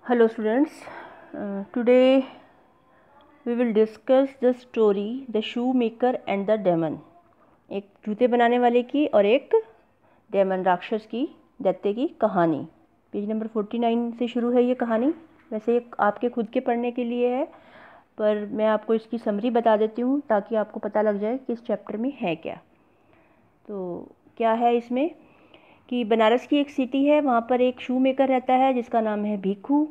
Hello students, today we will discuss the story The Shoemaker and the Demon। एक जूते बनाने वाले की और एक डेमन राक्षस की दैत्य की कहानी। पेज नंबर 49 से शुरू है ये कहानी। वैसे ये आपके खुद के पढ़ने के लिए है, पर मैं आपको इसकी समरी बता देती हूँ ताकि आपको पता लग जाए कि इस चैप्टर में है क्या। तो क्या है इसमें कि बनारस की एक सिटी है, वहाँ पर एक शू मेकर रहता है जिसका नाम है भिक्खू।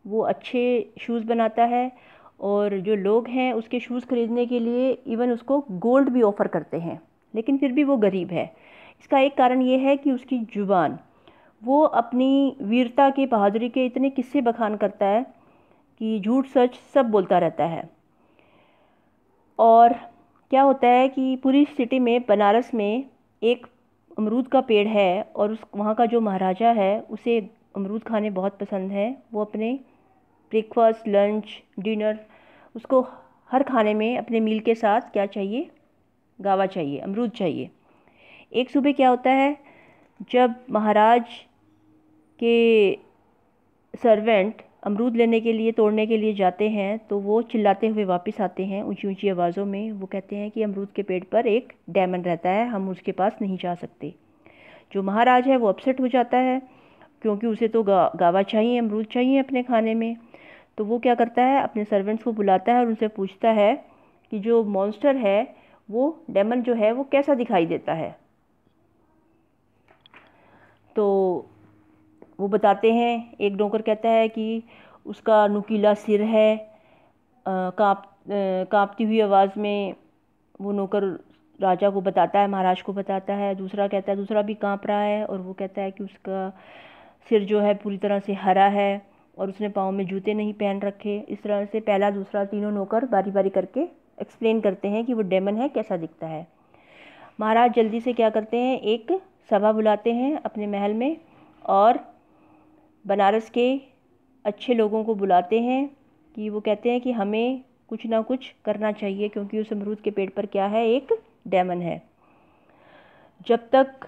वो अच्छे शूज़ बनाता है और जो लोग हैं उसके शूज़ खरीदने के लिए इवन उसको गोल्ड भी ऑफ़र करते हैं, लेकिन फिर भी वो गरीब है। इसका एक कारण ये है कि उसकी ज़ुबान, वो अपनी वीरता के, बहादुरी के इतने किस्से बखान करता है कि झूठ सच सब बोलता रहता है। और क्या होता है कि पूरी सिटी में, बनारस में एक अमरूद का पेड़ है और उस वहाँ का जो महाराजा है उसे अमरूद खाने बहुत पसंद है। वो अपने ब्रेकफास्ट, लंच, डिनर, उसको हर खाने में अपने मील के साथ क्या चाहिए? गावा चाहिए, अमरूद चाहिए। एक सुबह क्या होता है, जब महाराज के सर्वेंट अमरूद लेने के लिए, तोड़ने के लिए जाते हैं तो वो चिल्लाते हुए वापस आते हैं ऊंची ऊंची आवाज़ों में। वो कहते हैं कि अमरूद के पेड़ पर एक डेमन रहता है, हम उसके पास नहीं जा सकते। जो महाराज है वो अपसेट हो जाता है क्योंकि उसे तो गावा चाहिए, अमरूद चाहिए अपने खाने में। तो वो क्या करता है, अपने सर्वेंट्स को बुलाता है और उनसे पूछता है कि जो मॉन्स्टर है, वो डेमन जो है वो कैसा दिखाई देता है। तो वो बताते हैं। एक नौकर कहता है कि उसका नुकीला सिर है। कांपती हुई आवाज़ में वो नौकर राजा को बताता है, महाराज को बताता है। दूसरा कहता है, दूसरा भी कांप रहा है और वो कहता है कि उसका सिर जो है पूरी तरह से हरा है और उसने पाँव में जूते नहीं पहन रखे। इस तरह से पहला, दूसरा, तीनों नौकर बारी बारी करके एक्सप्लेन करते हैं कि वो डेमन है, कैसा दिखता है। महाराज जल्दी से क्या करते हैं, एक सभा बुलाते हैं अपने महल में और बनारस के अच्छे लोगों को बुलाते हैं कि वो कहते हैं कि हमें कुछ ना कुछ करना चाहिए क्योंकि उस अमरूद के पेड़ पर क्या है, एक डेमन है। जब तक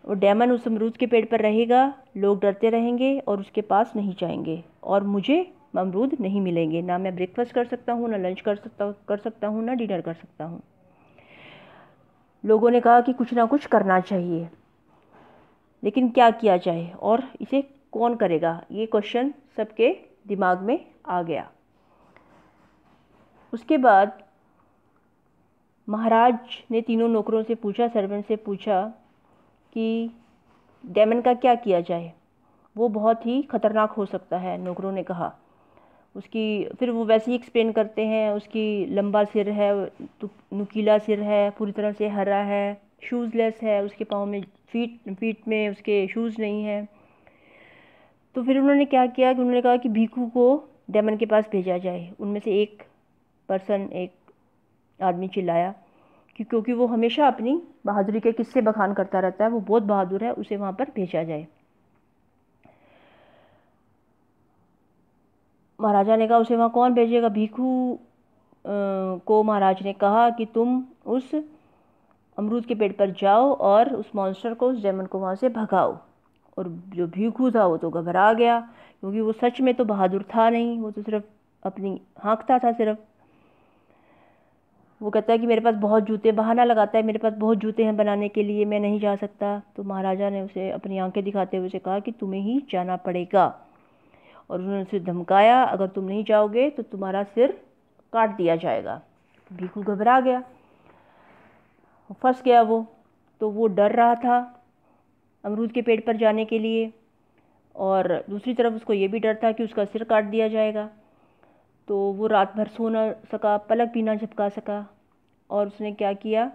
वो डेमन उस अमरूद के पेड़ पर रहेगा, लोग डरते रहेंगे और उसके पास नहीं जाएंगे और मुझे अमरूद नहीं मिलेंगे। ना मैं ब्रेकफास्ट कर सकता हूँ, ना लंच कर सकता हूँ, ना डिनर कर सकता हूँ। लोगों ने कहा कि कुछ ना कुछ करना चाहिए, लेकिन क्या किया जाए और इसे कौन करेगा, ये क्वेश्चन सबके दिमाग में आ गया। उसके बाद महाराज ने तीनों नौकरों से पूछा, सर्वेंट से पूछा कि डेमन का क्या किया जाए, वो बहुत ही ख़तरनाक हो सकता है। नौकरों ने कहा। उसकी फिर वो वैसे ही एक्सप्लेन करते हैं, उसकी लंबा सिर है, नुकीला सिर है, पूरी तरह से हरा है, शूज़लेस है, उसके पाँव में फीट में उसके शूज़ नहीं है। तो फिर उन्होंने क्या किया कि उन्होंने कहा कि भिक्खू को डेमन के पास भेजा जाए। उनमें से एक आदमी चिल्लाया कि क्योंकि वो हमेशा अपनी बहादुरी के किस्से बखान करता रहता है, वो बहुत बहादुर है, उसे वहाँ पर भेजा जाए। महाराजा ने कहा उसे वहाँ कौन भेजेगा? भिक्खू को महाराज ने कहा कि तुम उस अमरूद के पेड़ पर जाओ और उस मॉन्स्टर को, उस डेमन को वहाँ से भगाओ। और जो भिक्खू था वो तो घबरा गया क्योंकि वो सच में तो बहादुर था नहीं, वो तो सिर्फ अपनी हाँकता था सिर्फ। वो कहता है कि मेरे पास बहुत जूते, बहाना लगाता है, मेरे पास बहुत जूते हैं बनाने के लिए, मैं नहीं जा सकता। तो महाराजा ने उसे अपनी आंखें दिखाते हुए उसे कहा कि तुम्हें ही जाना पड़ेगा और उन्होंने उसे धमकाया, अगर तुम नहीं जाओगे तो तुम्हारा सिर काट दिया जाएगा। भिक्खू घबरा गया, फंस गया वो। तो वो डर रहा था अमरूद के पेड़ पर जाने के लिए और दूसरी तरफ उसको ये भी डर था कि उसका सिर काट दिया जाएगा। तो वो रात भर सो ना सका, पलक भी ना झपका सका और उसने क्या किया,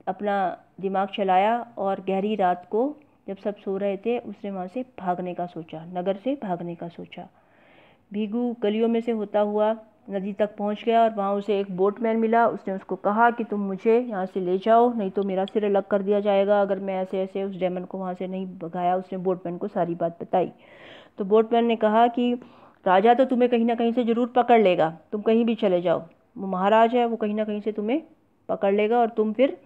अपना दिमाग चलाया और गहरी रात को जब सब सो रहे थे उसने वहाँ से भागने का सोचा, नगर से भागने का सोचा। भिक्खू गलियों में से होता हुआ नदी तक पहुँच गया और वहाँ उसे एक बोटमैन मिला। उसने उसको कहा कि तुम मुझे यहाँ से ले जाओ, नहीं तो मेरा सिर अलग कर दिया जाएगा अगर मैं ऐसे ऐसे उस डेमन को वहाँ से नहीं भगाया। उसने बोटमैन को सारी बात बताई। तो बोटमैन ने कहा कि राजा तो तुम्हें कहीं ना कहीं से ज़रूर पकड़ लेगा, तुम कहीं भी चले जाओ, वो महाराज है, वो कहीं ना कहीं से तुम्हें पकड़ लेगा और तुम फिर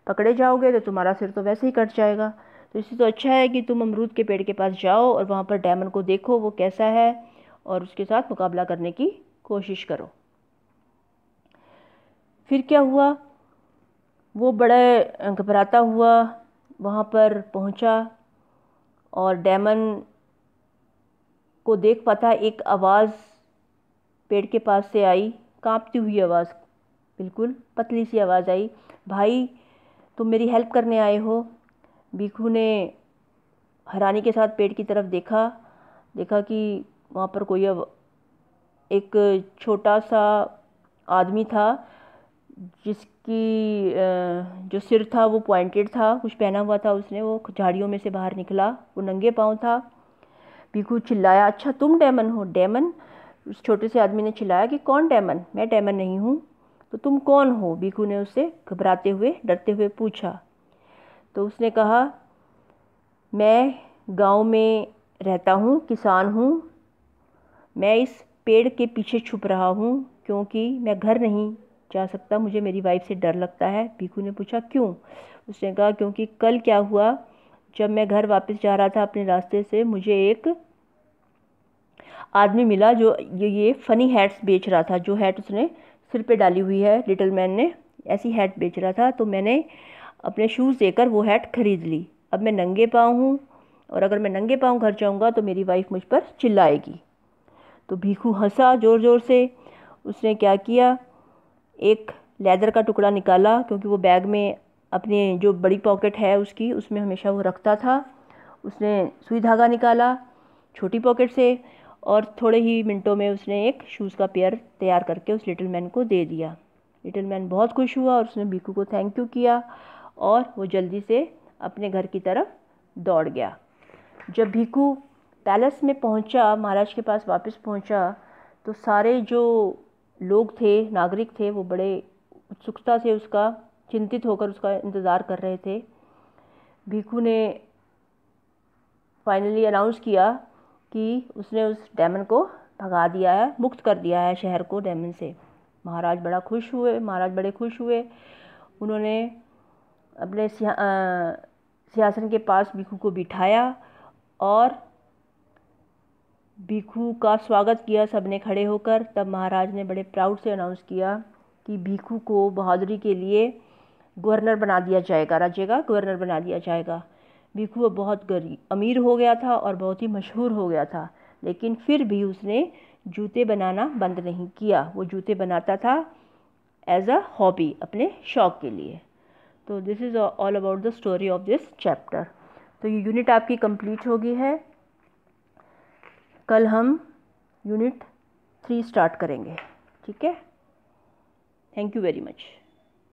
पकड़े जाओगे तो तुम्हारा सिर तो वैसे ही कट जाएगा। तो इससे तो अच्छा है कि तुम अमरूद के पेड़ के पास जाओ और वहाँ पर डायमंड को देखो वो कैसा है और उसके साथ मुकाबला करने की कोशिश करो। फिर क्या हुआ, वो बड़ा घबराता हुआ वहाँ पर पहुँचा और डायमंड को देख पाता। एक आवाज़ पेड़ के पास से आई, कांपती हुई आवाज़, बिल्कुल पतली सी आवाज़ आई, भाई तुम मेरी हेल्प करने आए हो। भीखू ने हैरानी के साथ पेड़ की तरफ देखा कि वहाँ पर कोई एक छोटा सा आदमी था जिसकी जो सिर था वो पॉइंटेड था, कुछ पहना हुआ था उसने। वो झाड़ियों में से बाहर निकला, वो नंगे पाँव था। भीखू चिल्लाया, अच्छा तुम डेमन हो? डेमन? उस छोटे से आदमी ने चिल्लाया कि कौन डेमन? मैं डेमन नहीं हूँ। तो तुम कौन हो? भीखू ने उससे घबराते हुए डरते हुए पूछा। तो उसने कहा, मैं गांव में रहता हूँ, किसान हूँ। मैं इस पेड़ के पीछे छुप रहा हूँ क्योंकि मैं घर नहीं जा सकता, मुझे मेरी वाइफ से डर लगता है। भीखू ने पूछा क्यों? उसने कहा क्योंकि कल क्या हुआ, जब मैं घर वापस जा रहा था अपने रास्ते से, मुझे एक आदमी मिला जो ये फ़नी हैट्स बेच रहा था। जो हैट उसने सिर पे डाली हुई है, लिटिल मैन ने ऐसी हैट बेच रहा था। तो मैंने अपने शूज़ देकर वो हैट खरीद ली। अब मैं नंगे पाँव हूँ और अगर मैं नंगे पाँव घर जाऊँगा तो मेरी वाइफ मुझ पर चिल्लाएगी। तो भीखू हंसा ज़ोर ज़ोर से। उसने क्या किया, एक लेदर का टुकड़ा निकाला, क्योंकि वो बैग में अपने जो बड़ी पॉकेट है उसकी, उसमें हमेशा वो रखता था। उसने सुई धागा निकाला छोटी पॉकेट से और थोड़े ही मिनटों में उसने एक शूज़ का पेयर तैयार करके उस लिटिल मैन को दे दिया। लिटिल मैन बहुत खुश हुआ और उसने भीखू को थैंक यू किया और वो जल्दी से अपने घर की तरफ दौड़ गया। जब भीखू पैलेस में पहुंचा, महाराज के पास वापस पहुंचा, तो सारे जो लोग थे, नागरिक थे, वो बड़े उत्सुकता से उसका, चिंतित होकर उसका इंतज़ार कर रहे थे। भीखू ने फाइनली अनाउंस किया कि उसने उस डेमन को भगा दिया है, मुक्त कर दिया है शहर को डेमन से। महाराज बड़े खुश हुए। उन्होंने अपने सिंहासन के पास भीखू को बिठाया और भीखू का स्वागत किया सबने खड़े होकर। तब महाराज ने बड़े प्राउड से अनाउंस किया कि भीखू को बहादुरी के लिए गवर्नर बना दिया जाएगा, राज्य का गवर्नर बना दिया जाएगा। भीखू अब बहुत अमीर हो गया था और बहुत ही मशहूर हो गया था, लेकिन फिर भी उसने जूते बनाना बंद नहीं किया। वो जूते बनाता था एज अ हॉबी, अपने शौक़ के लिए। तो this is all about the story of this chapter. तो ये यूनिट आपकी कंप्लीट हो गई है। कल हम यूनिट 3 स्टार्ट करेंगे, ठीक है? Thank you very much.